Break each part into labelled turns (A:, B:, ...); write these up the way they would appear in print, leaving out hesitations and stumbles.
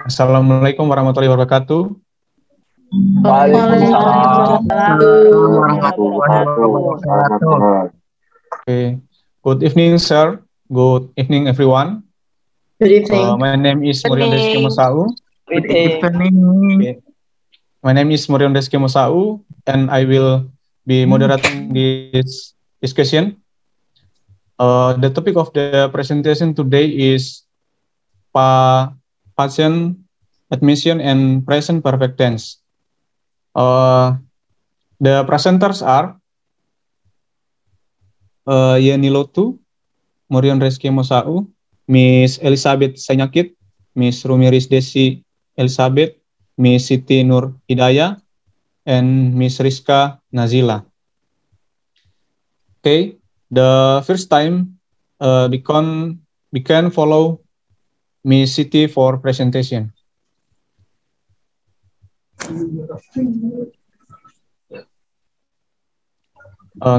A: Assalamualaikum warahmatullahi wabarakatuh.
B: Waalaikumsalam
C: warahmatullahi wabarakatuh.
A: Okay. Good evening, sir. Good evening, everyone.
B: Good evening.
A: My name is Murion Reski Mosau.
C: Good evening.
A: Okay. My name is Murion Reski Mosau, and I will be moderating this discussion. The topic of the presentation today is patient admission and present perfect tense. The presenters are Yeni Lotu, Murion Reski Mosau, Miss Elizabeth Sanyakit, Miss Rumiris Desi Elizabeth, Miss Siti Nur Hidayah, and Miss Rizka Nazila. Okay, the first time we can follow Miss Siti for presentation.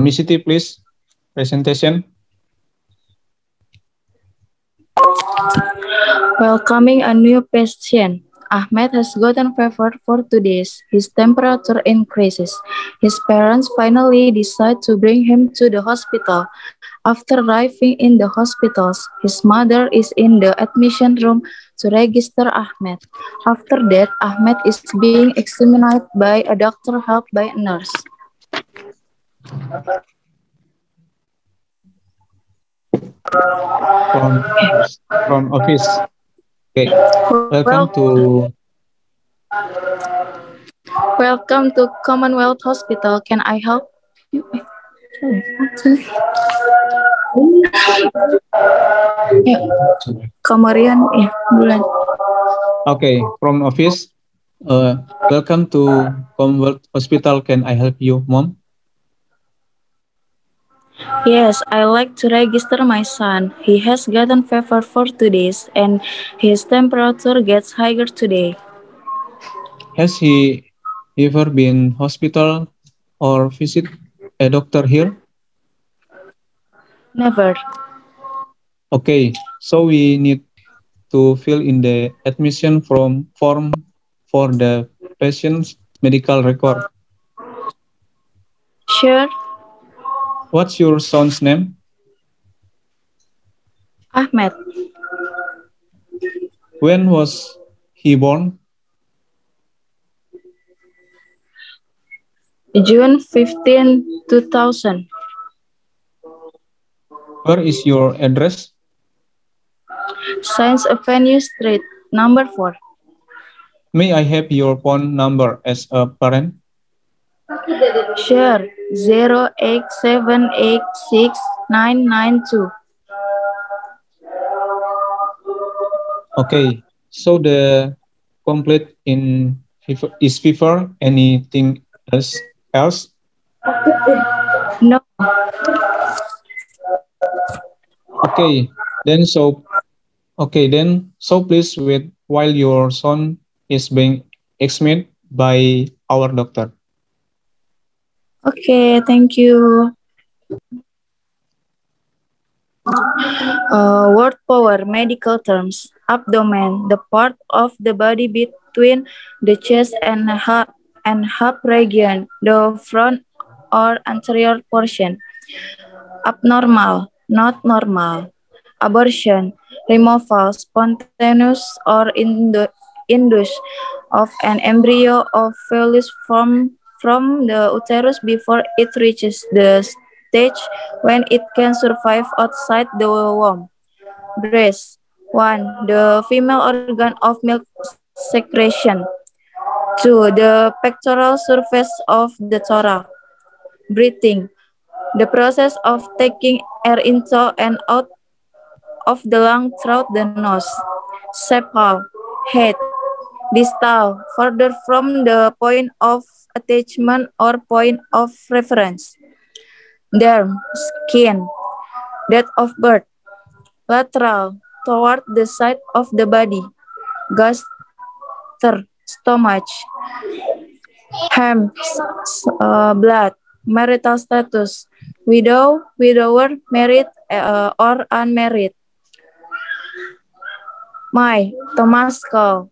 A: Miss Siti, please, presentation.
D: Welcoming a new patient. Ahmed has gotten fever for 2 days. His temperature increases. His parents finally decide to bring him to the hospital. After arriving in the hospitals, his mother is in the admission room to register Ahmed. After that, Ahmed is being examined by a doctor helped by a nurse.
A: From office. Okay,
D: Welcome to Commonwealth Hospital. Can I help you? Kamarian bulan.
A: Okay, from office. Welcome to Commonwealth Hospital. Can I help you, Mom?
D: Yes, I like to register my son. He has gotten fever for 2 days and his temperature gets higher today.
A: Has he ever been hospital or visit a doctor here?
D: Never.
A: Okay, so we need to fill in the admission form for the patient's medical record.
D: Sure.
A: What's your son's name?
D: Ahmed.
A: When was he born?
D: June 15, 2000.
A: Where is your address?
D: Science Avenue Street, number 4.
A: May I have your phone number as a parent?
D: Sure. 087869992.
A: Okay, so the complete in is fever. Anything else?
D: No.
A: Okay, then so please wait while your son is being examined by our doctor.
D: Okay, thank you. Word power, medical terms. Abdomen, the part of the body between the chest and hip region, the front or anterior portion. Abnormal, not normal. Abortion, removal, spontaneous or induced of an embryo or fetus from the uterus before it reaches the stage when it can survive outside the womb. Breast, 1. The female organ of milk secretion. 2. The pectoral surface of the thorax. Breathing, the process of taking air into and out of the lung through the nose. Sepal, head. Distal, further from the point of attachment or point of reference. Derm, skin. Date of birth. Lateral, toward the side of the body. Gaster, stomach. Hem, blood. Marital status. Widow, widower, married or unmarried. My, Thomas Cole.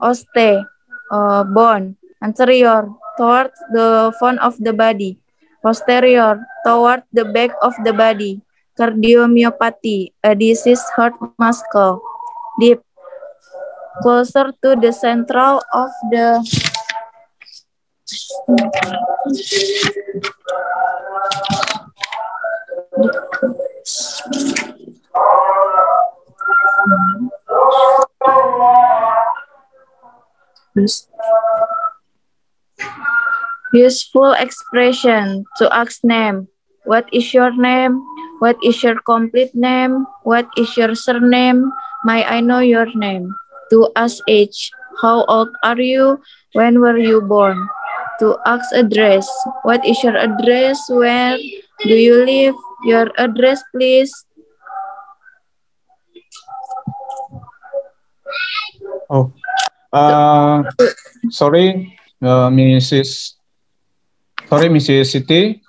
D: Oste, bone. Anterior, towards the front of the body. Posterior, toward the back of the body. Cardiomyopathy, a disease heart muscle. Deep, closer to the central of the useful expression to ask name. What is your name? What is your complete name? What is your surname? May I know your name? To ask age. How old are you? When were you born? To ask address. What is your address? Where do you live? Your address, please.
A: Oh, sorry, Mrs. Siti.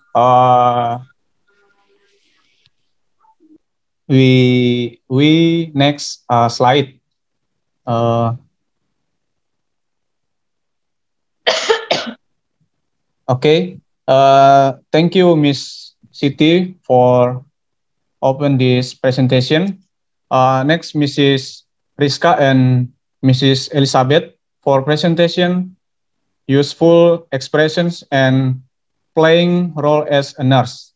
A: We next slide. Okay. Thank you, Miss Siti, for open this presentation. Next, Mrs. Rizka and Mrs. Elizabeth for presentation, useful expressions, and playing role as a nurse.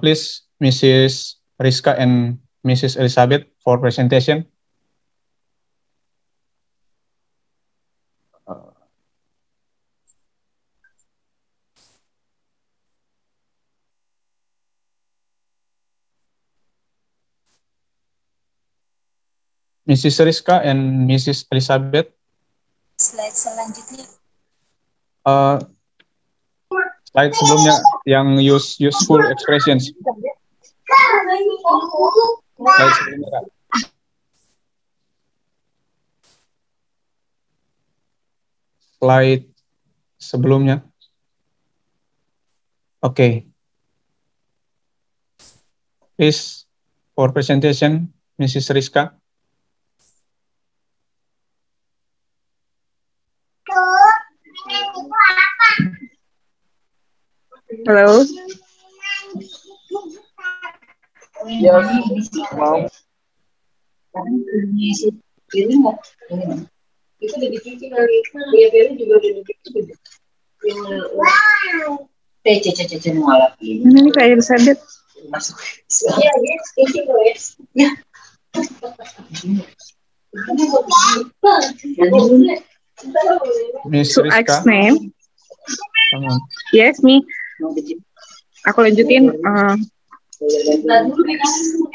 A: Please, Mrs. Rizka and Mrs. Elizabeth for presentation. Mrs. Rizka and Mrs. Elizabeth.
B: Slide selanjutnya.
A: Slide sebelumnya yang useful expressions. Slide sebelumnya, Kak. Slide sebelumnya. Okay. Please, for presentation, Mrs. Rizka.
E: Hello. Yes, Mom.
B: Itu udah dicuci kali. Dia piring juga udah dicuci. Cece malah.
E: Ini Kak Elizabeth.
B: Iya, ini guys. Ya.
A: Miss
E: To
A: Rizka.
E: ask name. Yes, me. Aku lanjutin.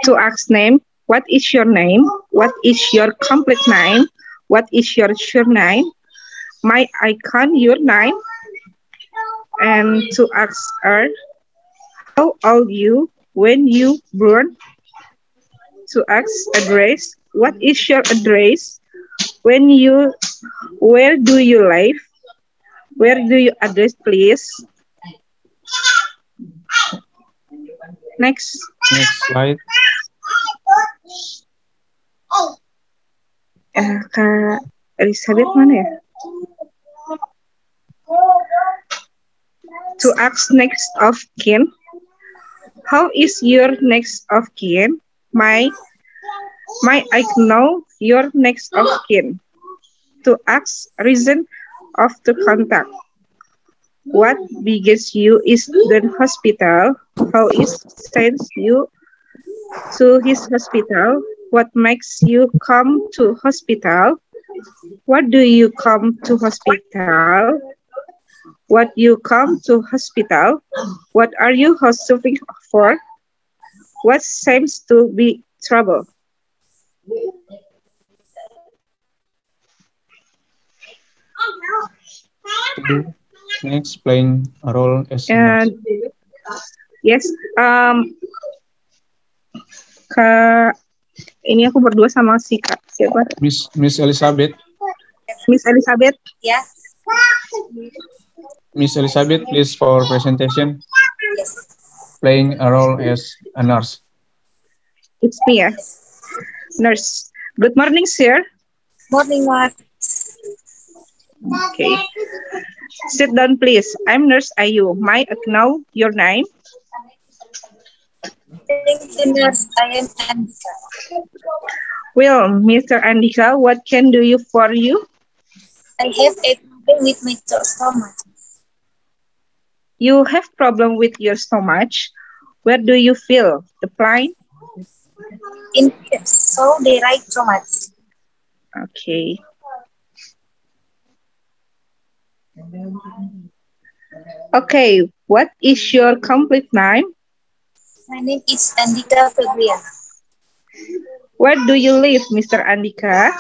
E: To ask name. What is your name? What is your complete name? What is your surname? My icon, your name. And to ask her, how old you? When you born? To ask address. What is your address? Where do you live? Where do you address, please? Next
A: slide.
E: Kak Elizabeth mana ya? To ask next of kin. How is your next of kin? I know your next of kin. To ask reason of the contact. What brings you is the hospital? How is sends you to his hospital? What makes you come to hospital? What do you come to hospital? What you come to hospital? What are you suffering for? What seems to be trouble?
A: Next, playing a role as a nurse.
E: Yes, ini aku berdua sama si Kak siapa?
A: Miss Elizabeth.
E: Miss Elizabeth.
B: Yes.
A: Miss Elizabeth, please for presentation.
B: Yes.
A: Playing a role as a nurse.
E: It's me, yeah. Nurse. Good morning, sir.
B: Morning, Mark.
E: Okay. Sit down, please. I'm Nurse Ayu. May I know your name?
B: Thank you, nurse. I am Andika.
E: Well, Mr. Andika, what can do you for you?
B: I have a problem with my stomach.
E: You have problem with your stomach. Where do you feel the pain?
B: In here, so they write so much.
E: Okay. Okay, what is your complete name?
B: My name is Andika Febrian.
E: Where do you live, Mr. Andika?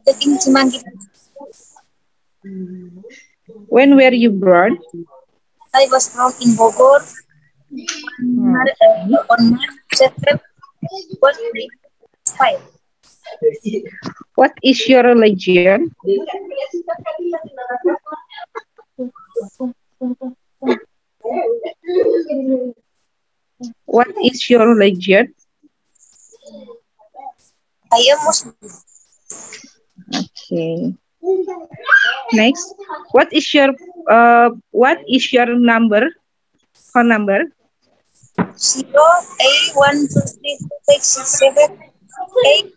B: Taking Cimanggit.
E: When were you born?
B: I was born in Bogor on March 7, 1995.
E: What is your religion? What is your religion?
B: I am Muslim.
E: Okay. Next, what is your number? Phone number?
B: 0A123467881.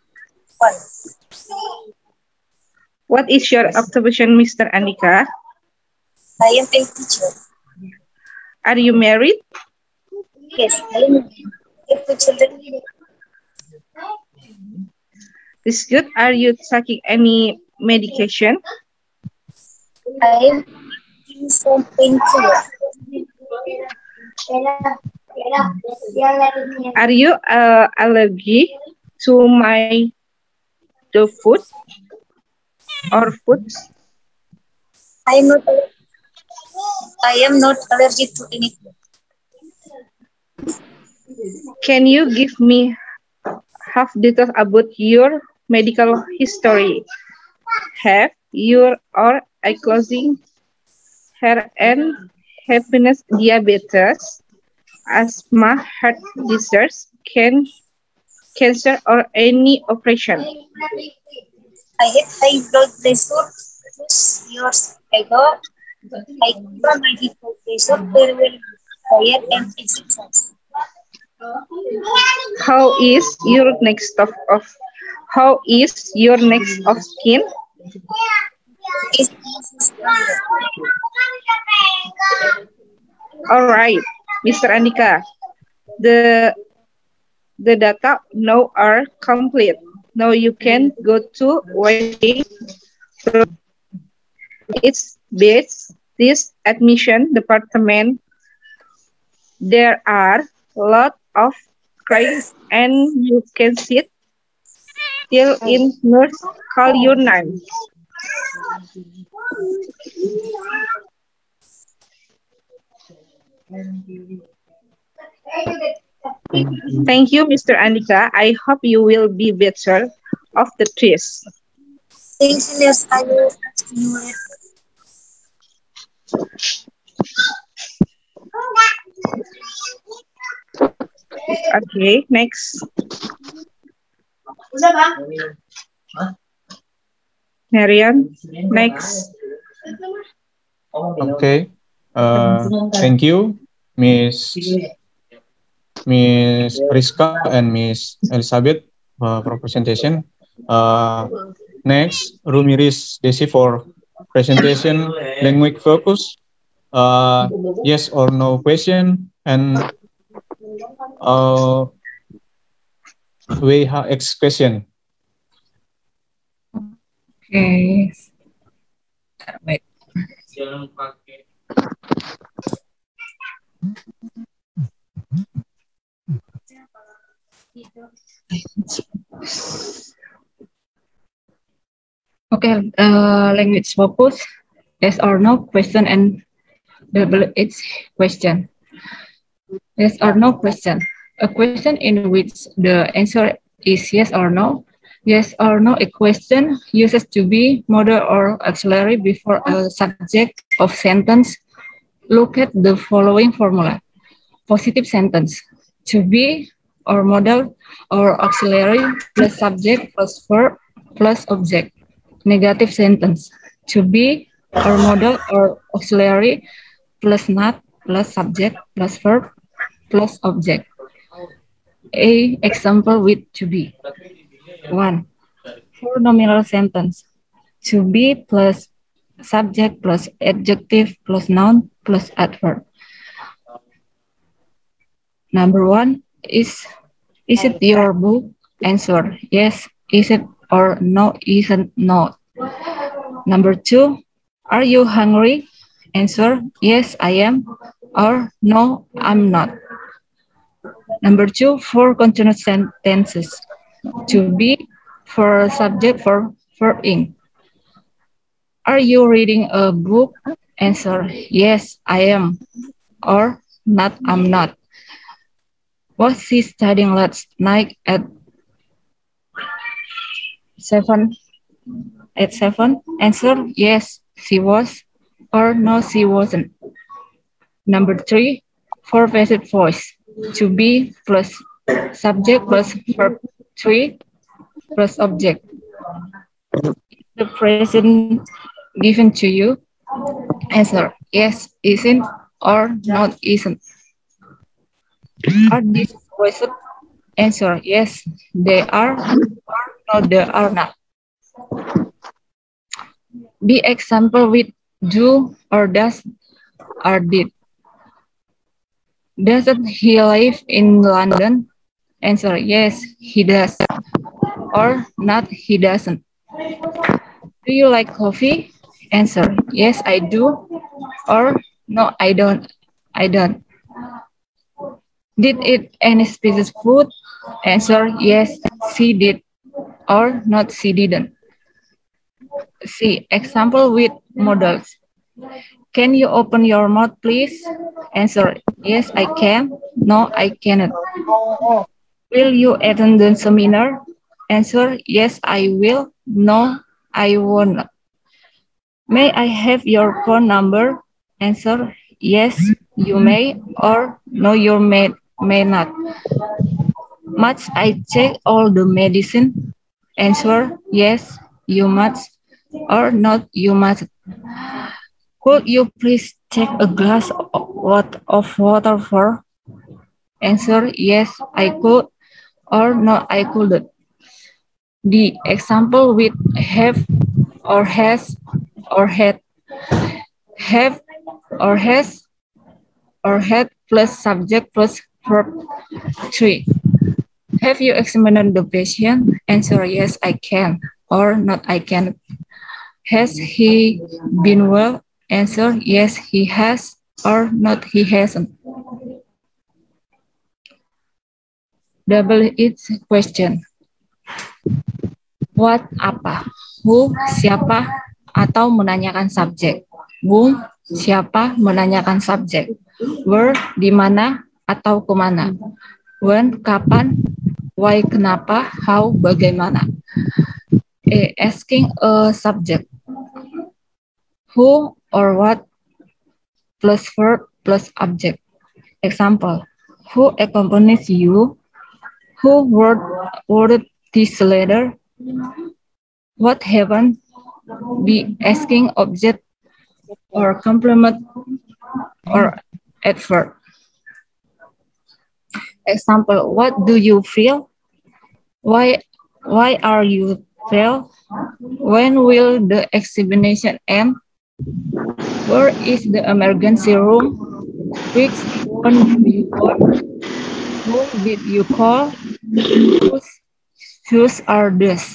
E: What is your occupation, Mr. Andika?
B: I am a teacher.
E: Are you married?
B: Yes, I am two children.
E: This good. Are you taking any medication?
B: I am taking some painkiller.
E: Are you allergic to the food or foods?
B: I am not allergic to anything.
E: Can you give me half details about your medical history? Have you or causing hair and happiness, diabetes, asthma, heart disease, cancer, or any operation?
B: I had high blood pressure 2 years ago. I control my blood pressure very well, diet and exercise.
E: How is your next of skin?
B: Is
E: All right, Mr. Andika, the data now are complete. Now you can go to waiting room. It's this admission department. There are a lot of crying and you can sit till in nurse call your name. Thank you, Mr. Andika. I hope you will be better of the test.
B: thank you, nurse. I will continue it.
E: Okay, next. Marian, next.
A: Okay. Thank you, Miss Rizka and Miss Elizabeth for presentation. Next, Rumiris Desi for presentation, language focus, yes or no question, and WHX question.
F: Okay. Wait. Okay, language focus, yes or no question and WH question. Yes or no question. A question in which the answer is yes or no. Yes or no, a question uses to be, modal, or auxiliary before a subject of sentence. Look at the following formula. Positive sentence, to be or modal or auxiliary plus subject plus verb plus object. Negative sentence, To be or modal or auxiliary plus not plus subject plus verb plus object. A example with to be. 1. For nominal sentence. To be plus subject plus adjective plus noun plus adverb. Number 1 is it your book? Answer yes. Is it or no? Isn't not. Number 2, are you hungry? Answer yes, I am, or no, I'm not. Number 2, for continuous sentences. To be for subject for verb ing. Are you reading a book? Answer yes, I am, or not, I'm not. Was she studying last night at 7? At 7? Answer yes, she was, or no, she wasn't. Number 3, for passive voice. To be plus subject plus verb 3 plus object. The present given to you. Answer yes, isn't, or not, isn't. Are these voices? Answer yes, they are, or no, they are not. Be example with do or does or did. Doesn't he live in London? Answer yes, he does, or not, he doesn't. Do you like coffee? Answer yes, I do, or no, I don't. Did eat any species food? Answer yes, she did, or not, she didn't. C. Example with modals. Can you open your mouth, please? Answer yes, I can. No, I cannot. Will you attend the seminar? Answer yes, I will. No, I won't. May I have your phone number? Answer yes, you may, or no, you may not. Must I take all the medicine? Answer yes, you must, or not, you must. Could you please take a glass of water for? Answer yes, I could, or no, I couldn't. The example with have or has or had. Have or has or had plus subject plus verb 3. Have you examined the patient? Answer yes, I can, or not, I can't. Has he been well? Answer yes, he has, or not, he hasn't. Double its question. What, apa, who, siapa, atau menanyakan subjek. Whom, siapa, menanyakan subjek. Where, di mana, atau kemana. When, kapan. Why, kenapa. How, bagaimana. A. Asking a subject. Who or what plus verb plus object. Example. Who accompanies you? Who wrote this letter? What happened? Be asking object or complement or adverb. Example. What do you feel? Why are you pale? When will the examination end? Where is the emergency room? Which phone do you call? Who did you call? Whose shoes are these?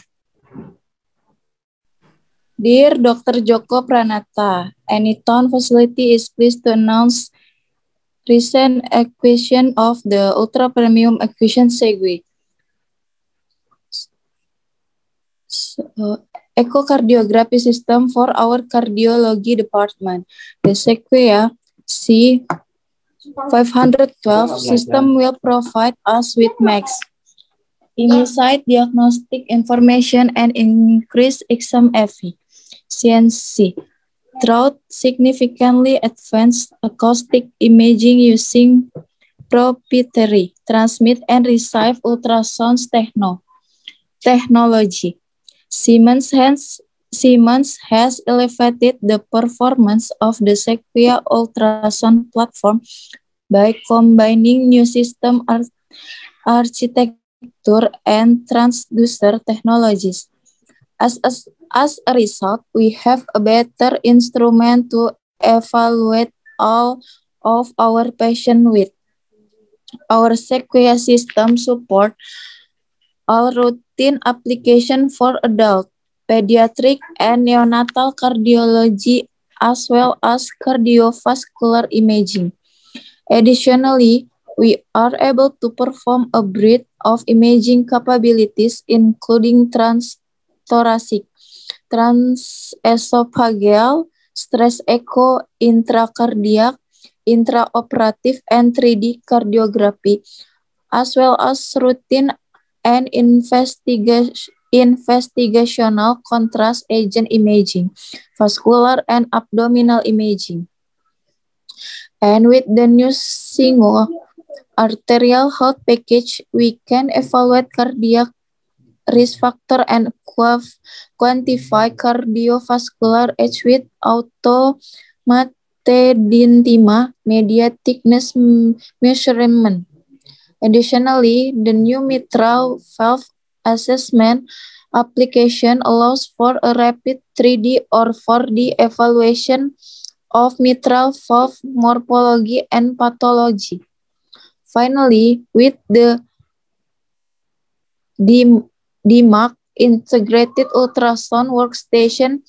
D: Dear Dr. Joko Pranata, Anytown facility is pleased to announce recent acquisition of the ultra premium acquisition Segway. Echocardiography system for our cardiology department. The Sequoia C512 system will provide us with max immediate diagnostic information and increase exam efficiency through significantly advanced acoustic imaging using proprietary transmit and receive ultrasound technology. Siemens Siemens has elevated the performance of the Sequia ultrasound platform by combining new system architecture and transducer technologies. As a result, we have a better instrument to evaluate all of our patients with. Our Sequia system support all routine application for adult, pediatric, and neonatal cardiology, as well as cardiovascular imaging. Additionally, we are able to perform a breadth of imaging capabilities, including transthoracic, transesophageal, stress echo, intracardiac, intraoperative, and 3D cardiography, as well as routine and investigational contrast agent imaging, vascular and abdominal imaging. And with the new single arterial health package, we can evaluate cardiac risk factor and quantify cardiovascular age with automated media thickness measurement. Additionally, the new mitral valve assessment application allows for a rapid 3D or 4D evaluation of mitral valve morphology and pathology. Finally, with the DMARC integrated ultrasound workstation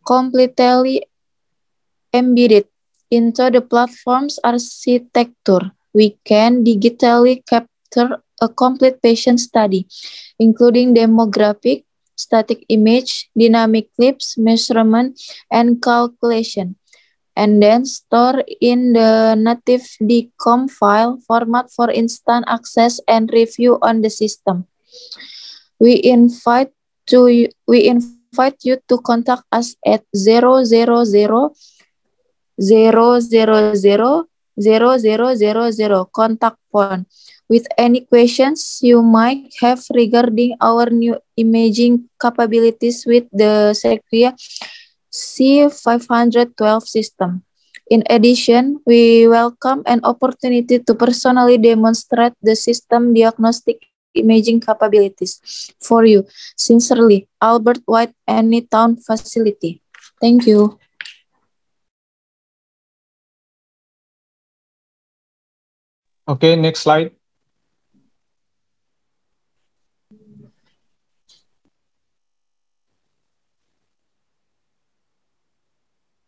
D: completely embedded into the platform's architecture, we can digitally capture a complete patient study, including demographic, static image, dynamic clips, measurement, and calculation, and then store in the native DCOM file format for instant access and review on the system. We invite you to contact us at 000-000-0000 contact phone with any questions you might have regarding our new imaging capabilities with the Sequia C512 system. In addition, we welcome an opportunity to personally demonstrate the system diagnostic imaging capabilities for you. Sincerely, Albert White, Anytown Facility. Thank you.
A: Okay, next slide.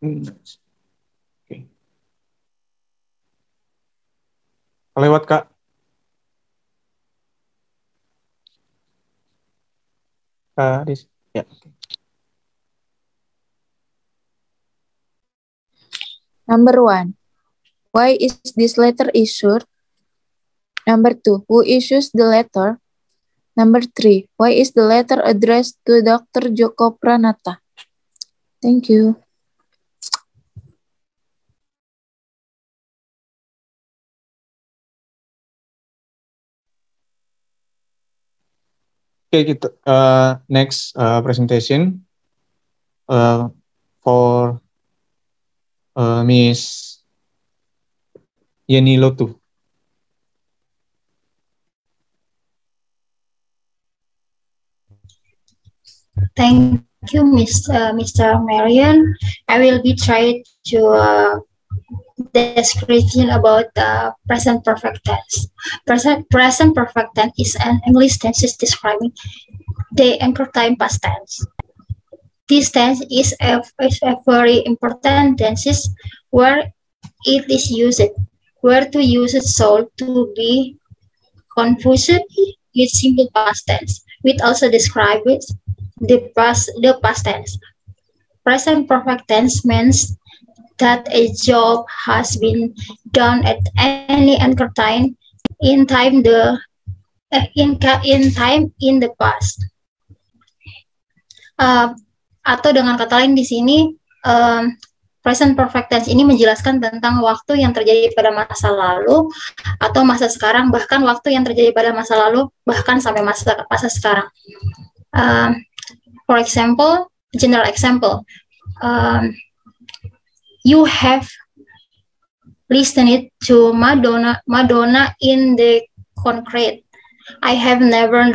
A: Oke. Lewat, Kak. Ya.
D: Number 1. Why is this letter issued? Number 2. Who issues the letter? Number 3. Why is the letter addressed to Dr. Joko Pranata? Thank you.
A: Okay, kita next presentation for Miss Yeni Lotu.
B: Thank you, Mr. Marion. I will be trying to description about the present perfect tense. Present perfect tense is an English tense describing the anchor time past tense. This tense is a very important tense where it is used, where to use it so to be confused with simple past tense, which also describes the past tense. Present perfect tense means that a job has been done at any anchor time in time in the past. Atau dengan kata lain di sini present perfect tense ini menjelaskan tentang waktu yang terjadi pada masa lalu atau masa sekarang, bahkan waktu yang terjadi pada masa lalu bahkan sampai masa sekarang. For example, general example. You have listened to Madonna in the concrete. I have never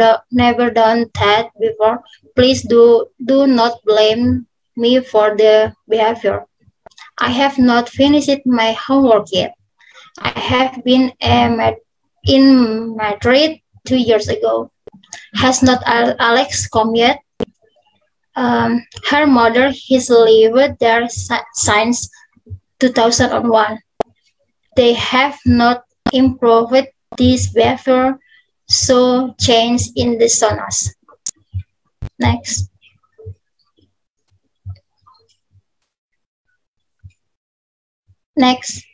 B: done that before. Please do not blame me for the behavior. I have not finished my homework yet. I have been in Madrid 2 years ago. Has not Alex come yet? Her mother has lived there since 2001. They have not improved this behavior, so change in the zonas. Next. Next.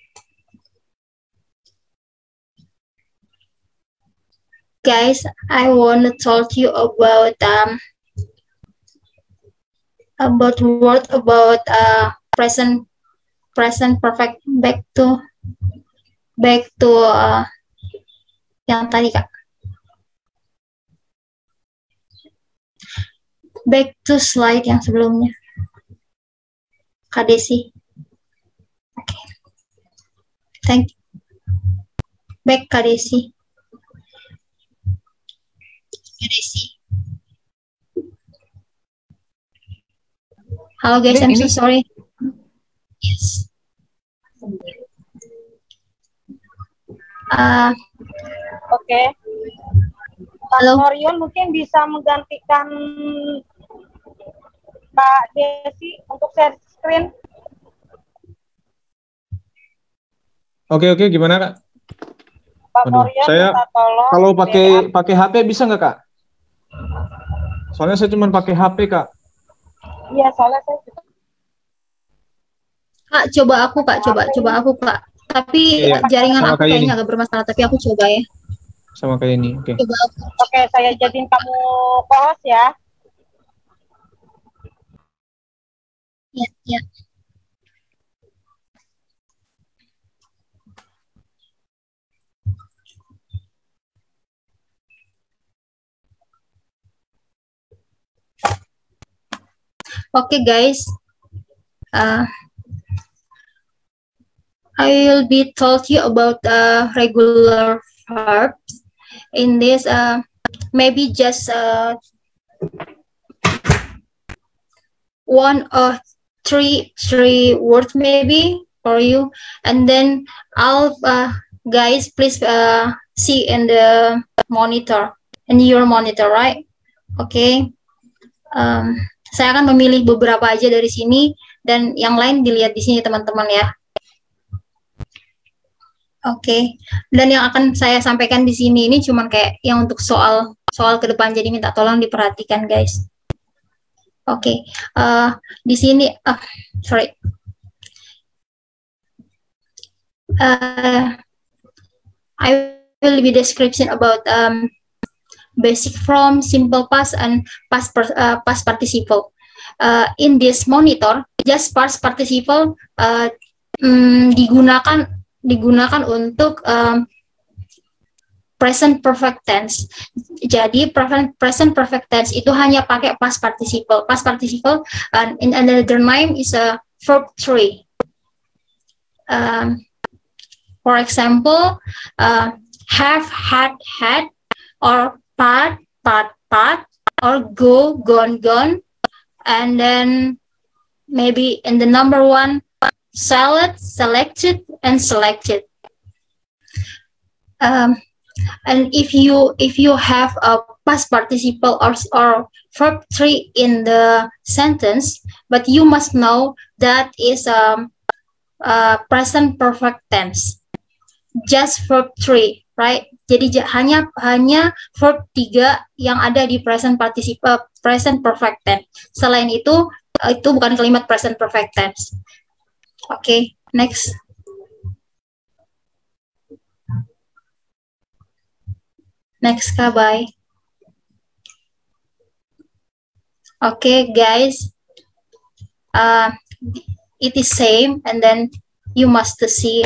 B: Guys, I want to talk to you about present perfect back to yang tadi Kak. Back to slide yang sebelumnya. Kak Desi. Oke. Thank you. Back Kak Desi. Kak Desi. Halo guys, I'm so sorry. Yes.
G: Oke.
B: Halo.
G: Marion mungkin bisa menggantikan Kak Desi untuk share screen.
A: Oke, gimana Kak?
G: Pak
A: Aduh,
G: Marion
A: saya
G: minta tolong.
A: kalau pakai HP bisa nggak Kak? Soalnya saya cuma pakai HP Kak.
G: Iya, soalnya saya juga.
B: Kak, coba aku Kak. Tapi
A: Iya,
B: jaringan
A: sama
B: aku
A: kayak
B: kayaknya
A: ini.
B: agak bermasalah, tapi aku coba ya.
A: Sama kayak ini. Oke.
B: Coba aku.
G: Oke, saya jadiin kamu co-host ya.
B: Ya. Okay, guys. I will be told you about regular verbs. In this, maybe just one or three words maybe for you, and then I'll guys please see in the monitor, in your monitor, right? Okay. Saya akan memilih beberapa aja dari sini dan yang lain dilihat di sini teman-teman ya. Oke. Dan yang akan saya sampaikan di sini ini cuman kayak yang untuk soal ke depan, jadi minta tolong diperhatikan guys. Oke. Di sini sorry. I will be description about basic form, simple past, and past participle. In this monitor, just past participle digunakan untuk present perfect tense. Jadi present perfect tense itu hanya pakai past participle. Past participle in another name is a verb 3. For example, have, had, or part, or go, gone, and then maybe in the number 1, salad, selected, and selected. And if you have a past participle or verb 3 in the sentence, but you must know that is present perfect tense. Just verb 3, right? Jadi hanya verb 3 yang ada di present perfect tense. Selain itu bukan kalimat present perfect tense. Okay, next. Next, bye. Okay, guys. It is same, and then you must see.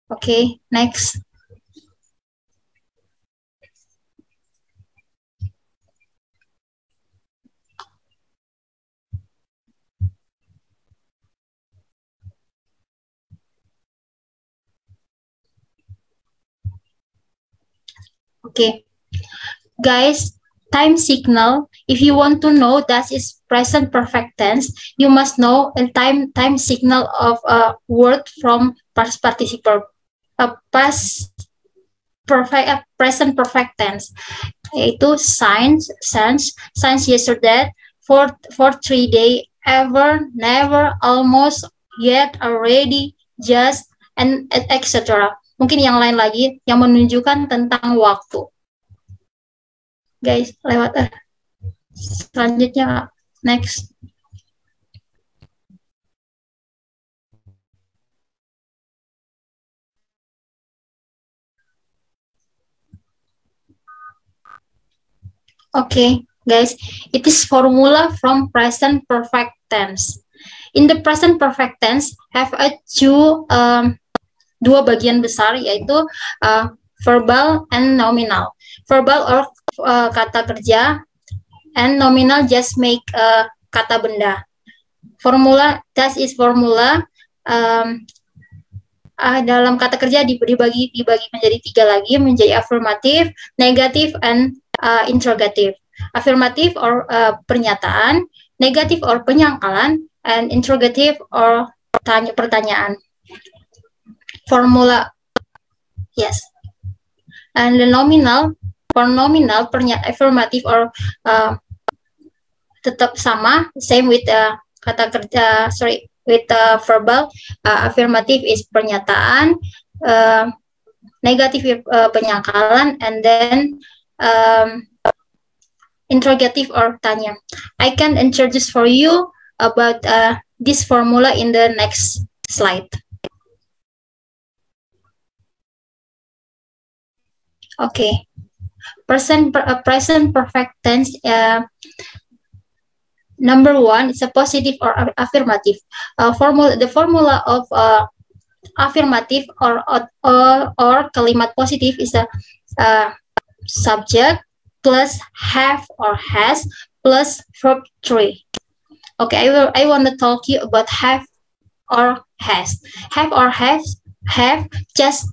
B: Okay, next. Okay, guys, time signal. If you want to know that is present perfect tense, you must know a time signal of a word from past participle, present perfect tense. Yaitu since, yesterday, for 3 day, ever, never, almost, yet, already, just, and etc. Mungkin yang lain lagi yang menunjukkan tentang waktu. Guys, lewat selanjutnya, next. Okay, guys, it is formula from present perfect tense. In the present perfect tense, have dua bagian besar, yaitu verbal and nominal. Verbal or kata kerja, and nominal just make kata benda. Formula, that is formula. Dalam kata kerja dibagi menjadi 3 lagi, menjadi affirmative, negative, and interrogative. Affirmative or pernyataan, negative or penyangkalan, and interrogative or pertanyaan. Formula, yes. And the nominal, for nominal, affirmative or tetap sama, same with kata kerja, with verbal. Affirmative is pernyataan, negative penyangkalan, and then interrogative or tanya. I can introduce for you about this formula in the next slide. Okay, present perfect tense. Number 1 is a positive or affirmative. The formula of affirmative or kalimat positive is a subject plus have or has plus verb 3. Okay, I want to talk you about have or has. Have or have just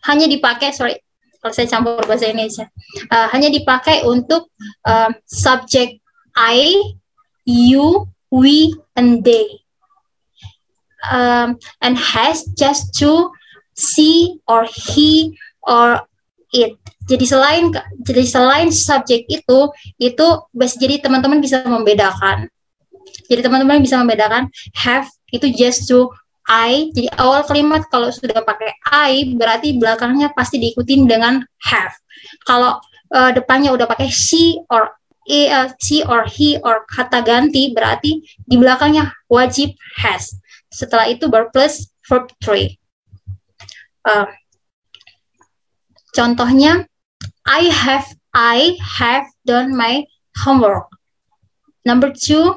B: hanya dipakai, kalau saya campur bahasa Indonesia, hanya dipakai untuk subject I, you, we, and they. And has just to she or he or it. Jadi selain subjek itu jadi teman-teman bisa membedakan. Have itu just to I. Jadi awal kalimat kalau sudah pakai I berarti belakangnya pasti diikutin dengan have. Kalau depannya udah pakai she or he or kata ganti berarti di belakangnya wajib has. Setelah itu baru plus verb 3. Contohnya, I have done my homework. Number 2,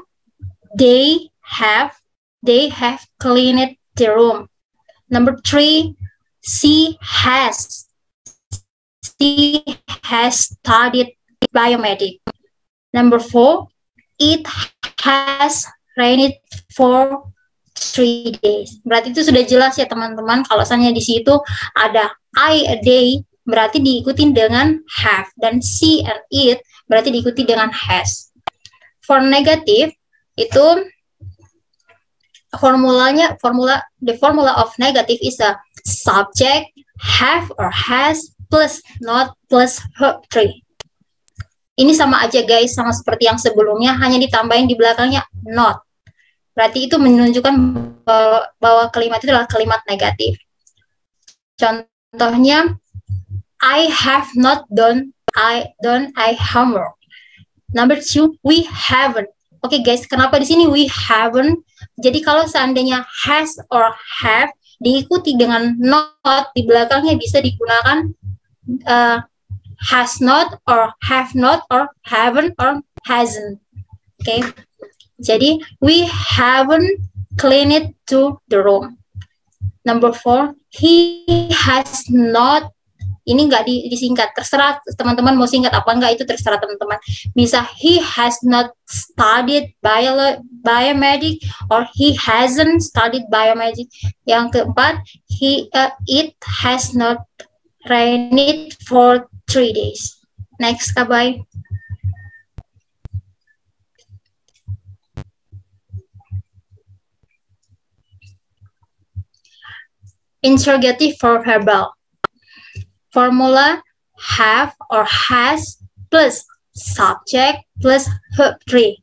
B: they have cleaned the room. Number 3, she has studied biomedic. Number 4, it has rained for 3 days. Berarti itu sudah jelas ya teman-teman. Kalau misalnya di situ ada I, a day, berarti diikuti dengan have, dan she and it berarti diikuti dengan has. For negative itu the formula of negative is a subject have or has plus not plus verb 3. Ini sama aja guys, sama seperti yang sebelumnya, hanya ditambahin di belakangnya not. Berarti itu menunjukkan bahwa kalimat itu adalah kalimat negatif. Contohnya, I have not done homework. Number 2, we haven't. Oke guys, kenapa di sini we haven't? Jadi kalau seandainya has or have diikuti dengan not, di belakangnya bisa digunakan has not or have not or haven't or hasn't. Okay, jadi we haven't cleaned to the room. Number 4, he has not. Ini nggak disingkat, terserah teman-teman mau singkat apa enggak, itu terserah teman-teman. Bisa he has not studied biomedic or he hasn't studied biomedic. Yang keempat, it has not rained for 3 days. Next, Kabay. Interrogative for verbal. Formula have or has plus subject plus verb 3.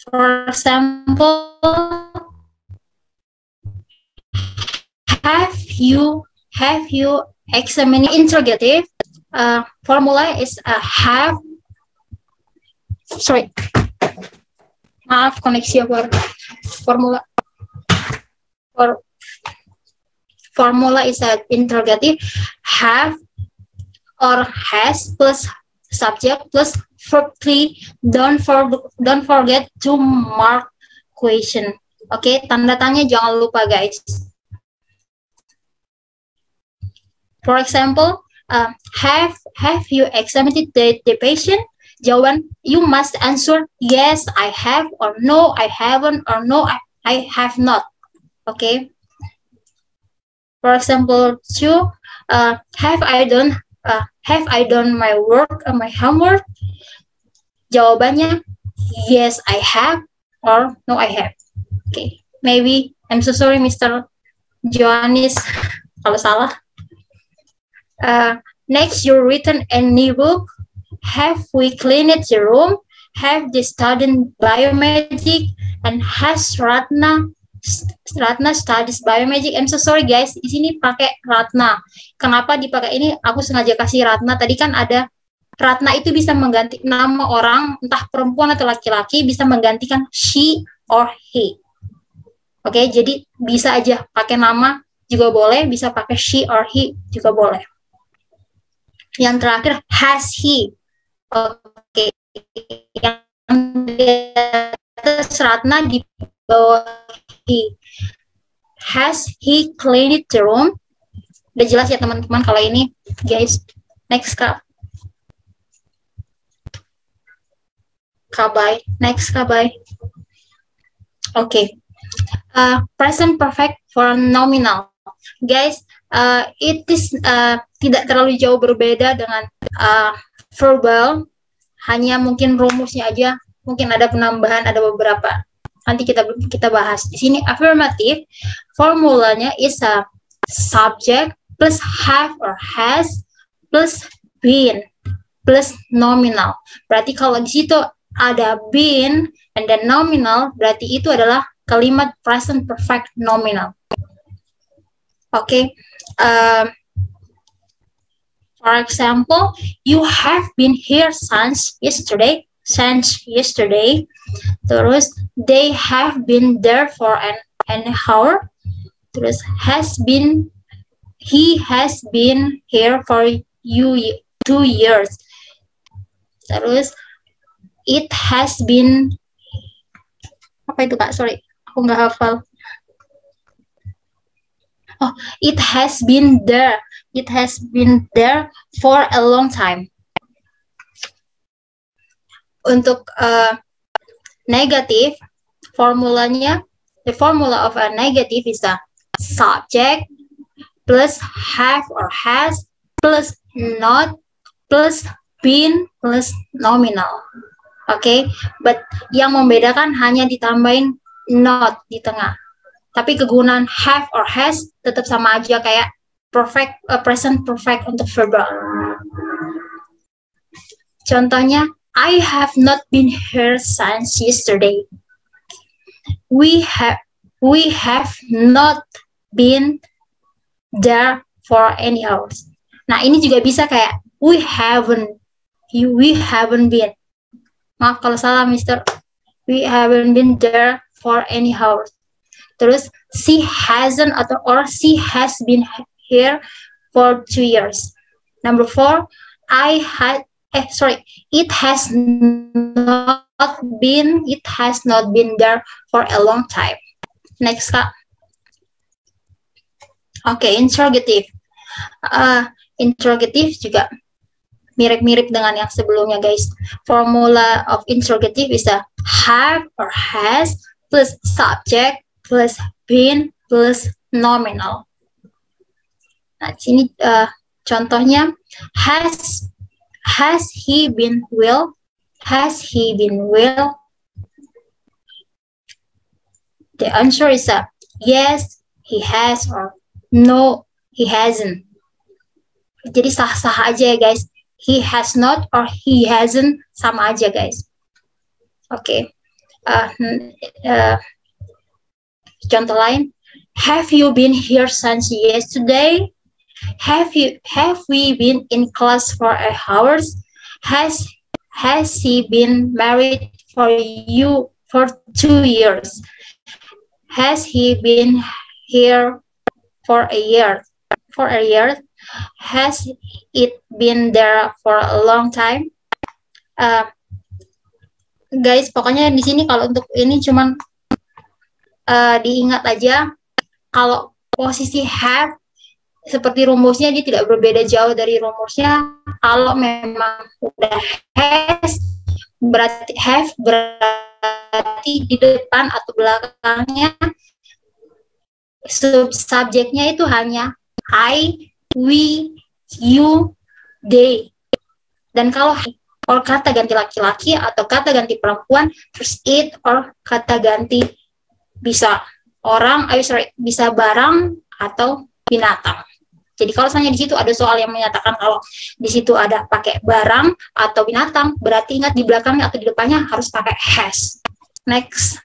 B: For example, have you examined interrogative? Formula is have. Sorry, maaf koneksi aku. Formula is an interrogative have or has plus subject plus verb 3. Don't forget to mark question. Oke, tanda tanya jangan lupa guys. For example, have you examined the patient? Jawaban, you must answer yes, I have, or no, I haven't, or no, I have not. Okay. For example, 2, have I done my work, my homework? Jawabannya, yes, I have, or no, I have. Okay. Maybe, I'm so sorry, Mr. Johannes, kalau salah. Next, you written a new book. Have we cleaned the room? Have they studied biomagic? And has Ratna studies biomagic? I'm so sorry guys, di sini pakai Ratna. Kenapa dipakai ini? Aku sengaja kasih Ratna. Tadi kan ada Ratna itu bisa mengganti nama orang, entah perempuan atau laki-laki, bisa menggantikan she or he. Oke, jadi bisa aja pakai nama juga boleh, bisa pakai she or he juga boleh. Yang terakhir, has he. Oke, yang di atas Ratna di bawah he. Has he cleaned the room? Udah jelas ya teman-teman kalau ini, guys. Next, Kak. Kabay. Next, Kabay. Oke. Present perfect for nominal. Guys, it is tidak terlalu jauh berbeda dengan verbal, hanya mungkin rumusnya aja, mungkin ada penambahan, ada beberapa. Nanti kita bahas. Di sini affirmative, formulanya is a subject plus have or has plus been plus nominal. Berarti kalau di situ ada been and then nominal, berarti itu adalah kalimat present perfect nominal. Oke. For example, you have been here since yesterday. Terus, they have been there for an hour. Terus, he has been here for 2 years. Terus, it has been, apa itu Kak? Sorry, aku nggak hafal. Oh, it has been there. It has been there for a long time. Untuk negative, formulanya, the formula of a negative is a subject plus have or has plus not plus been plus nominal. Oke, but yang membedakan hanya ditambahin not di tengah. Tapi kegunaan have or has tetap sama aja kayak perfect, present perfect untuk verbal. Contohnya, I have not been here since yesterday. We have not been there for any hours. Nah, ini juga bisa kayak we haven't been. Maaf kalau salah, Mister. We haven't been there for any hours. Terus she hasn't or she has been here for 2 years. Number 4, it has not been there for a long time. Next, Kak. Oke, interrogative. Interrogative juga mirip-mirip dengan yang sebelumnya, guys. Formula of interrogative is a have or has plus subject plus been plus nominal. Nah, sini contohnya, has he been well? Has he been well? The answer is yes, he has, or no, he hasn't. Jadi sah-sah aja ya guys. He has not or he hasn't, sama aja guys. Oke. Contoh lain, have you been here since yesterday? Have we been in class for hours? Has he been married for 2 years? Has he been here for a year? Has it been there for a long time? Guys, pokoknya di sini kalau untuk ini cuman diingat aja kalau posisi have seperti rumusnya dia tidak berbeda jauh dari rumusnya. Kalau memang udah has berarti have berarti di depan atau belakangnya subjeknya itu hanya I, we, you, they. Dan kalau kata ganti laki-laki atau kata ganti perempuan, terus it or kata ganti bisa orang, bisa barang atau binatang. Jadi kalau misalnya di situ ada soal yang menyatakan kalau di situ ada pakai barang atau binatang, berarti ingat di belakangnya atau di depannya harus pakai has. Next.